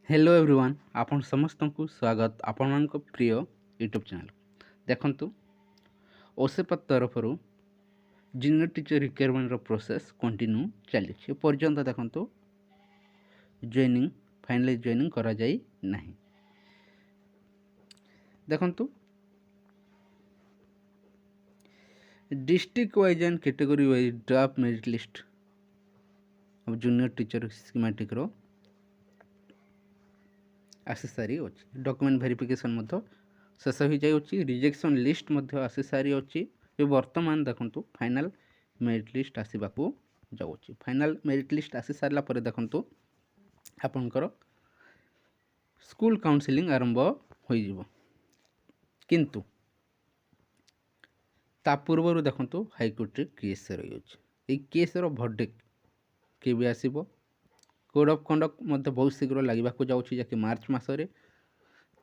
Hello everyone आपण समस्त को स्वागत आपण मान प्रिय यूट्यूब चैनल देखंतु ओसेपत तरफ junior teacher requirement process continue चली पर्यंत देखंतु जॉइनिंग फाइनल जॉइनिंग करा जाई नहीं। देखंतु district wise and category wise draft merit list of junior teacher schematic रो आसी सारी अच्छी डॉक्यूमेंट वेरिफिकेशन शेष हो जाए रिजेक्शन लिस्ट आसी सारी अच्छी वर्तमान देखंतु फाइनल मेरिट लिस्ट आसवाक जाऊँगी। फाइनल मेरिट लिस्ट आसी सारा पर देखंतु आपणकर स्कूल काउंसलिंग आरंभ हो किंतु ता पूर्व देखंतु हाईकोर्ट केस रही केस भर्डिक्ट के आसब कोड ऑफ कंडक्ट बहुत शीघ्र लगवाक जाऊँगी जैसे मार्च मसरे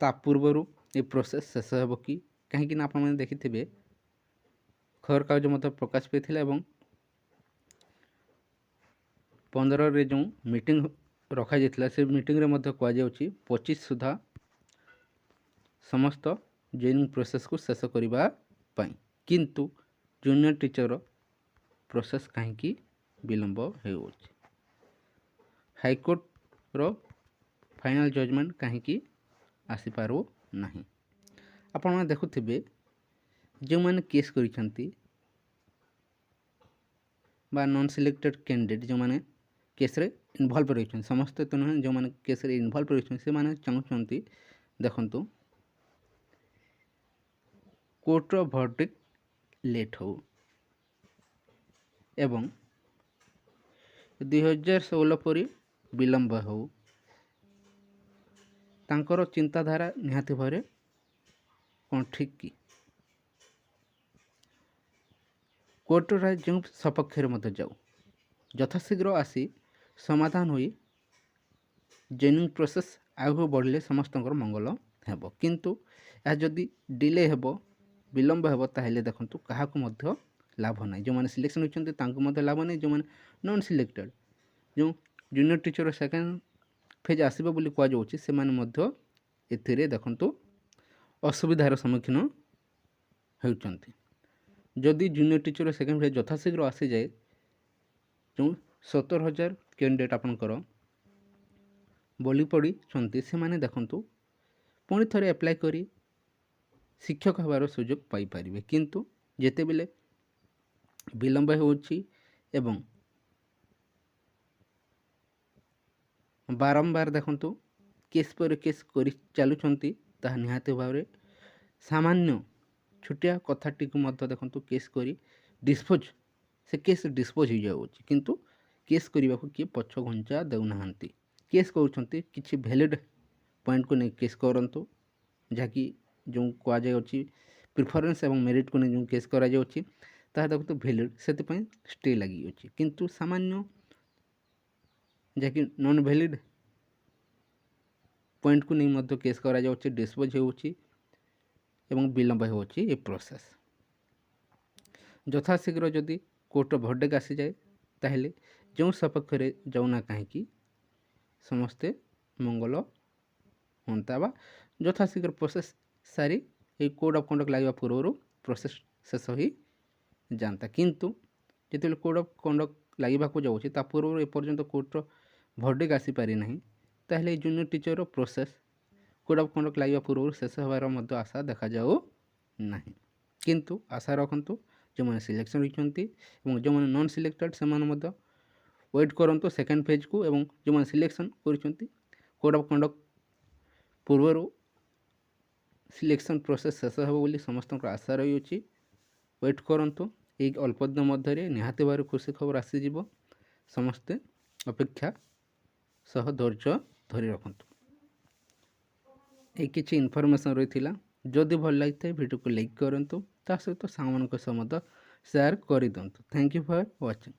ता पूर्वर ये प्रोसेस शेष हो कि कहीं आप देखिथे खबर कागज प्रकाश पाई 15 जो मीटिंग रखा जाता से मीटिंग रे कहुच्छी 25 सुधा समस्त जॉइनिंग प्रोसेस को शेष करने किंतु जूनियर टीचर प्रोसेस कहीं विलंब हो हाईकोर्ट रो फाइनल जजमेंट कहीं आसीपारू नहीं। आपण देखुथिबे जो मैंने केस करिसंती बा नॉन सिलेक्टेड कैंडिडेट जो मैंने केस रे इन्वॉल्व रही समस्त तो नुहे जो मैंने केस रे इन्वॉल्व रही से मैंने चाहूँगी देखंतु कोर्ट रो वर्डिक्ट लेट हो एवं 2016 परी विलंब हो तांकर चिंताधारा निहाती भाव कौन ठीक कि कोर्ट राय जो सपक्ष जाऊ यथाशीघ्र आसी समाधान हो जॉइनिंग प्रोसेस आगे बढ़ले समस्त मंगल हेब किंतु यह जदि डिले हेब विलंब हेब ताहले देखंतु काहाकु मध्य लाभ ना जो मैंने सिलेक्शन होती लाभ नहीं जो मैंने नॉन सिलेक्टेड जो जूनियर टीचर सेकेंड फेज आसब बोली कहुच्छी से एथिरे देखंतु असुविधार सम्मुखीन होती जदि जूनियर टीचर सेकेंड फेज यथाशीघ्र आसी जाए जो 17,000 कैंडिडेट आपणकर बलि पड़ी से माने देखंतु पुणी थरे एप्लाय करी शिक्षक हबार सुजोग पाई पारिबे किंतु जेते बेले विलंब होउछि एवं बारंबार देखंतु केस पर केस कर चलुंट ताहा निहाती भाव सामान्य छुटिया कथाटी को देखंतु केस करी डिस्पोज से केस डिस्पोज हो जाउछि किंतु केस करने को किए पछ घंचा देउना केस करुँच किसी वैलिड पॉइंट को नहीं केस करंतु जहाँकि जो कहुच्छी प्रिफरेन्स एवं मेरिट को नहीं जो केस करा जाउछि ताहा देखो वैलिड से स्टे लगी अछि किंतु सामान्य जहाँकि नॉन वैलिड पॉइंट को नहीं केस करा जाउछि डिस्पोज होउछि एवं विलंब होउछि ए प्रोसेस यथाशीघ्र जदि कोर्ट भर्डिक्ट आसी जाए ताहले जो सपक्ष रे जाऊना कहीं समस्ते मंगल होता बा यथाशीघ्र प्रोसेस सारी ये कोड ऑफ कंडक्ट लगे पूर्व प्रोसेस शेष हो जाता किंतु जिते कोड ऑफ कंडक्ट लगवाक जाऊँगी पूर्व एपर्यंत कोर्टर भर्डिक्ट आसी पारि नहीं ताहले junior teacher process code of conduct लगे पूर्व शेष होबार आशा देखा जाऊ नहीं किंतु आशा रखंतु जो मैंने सिलेक्शन होती जो मैंने नॉन सिलेक्टेड से वेट करंतु सेकेंड फेज को एवं जो मैंने सिलेक्शन कर कोड ऑफ कंडक्ट पूर्व सिलेक्शन प्रोसेस शेष हो बोली समस्त आशा रही अछि वेट करंतु एक अल्प दिन मध्य निहाती भाव खुशी खबर आसीज समस्ते अपेक्षा सह धैर्य धरी रखंतु एक किसी इनफॉरमेशन रही जदि भल लगी वीडियो को लाइक करंतु ता सहित सांग मान सह शेयर कर दिंतु। Thank you for watching.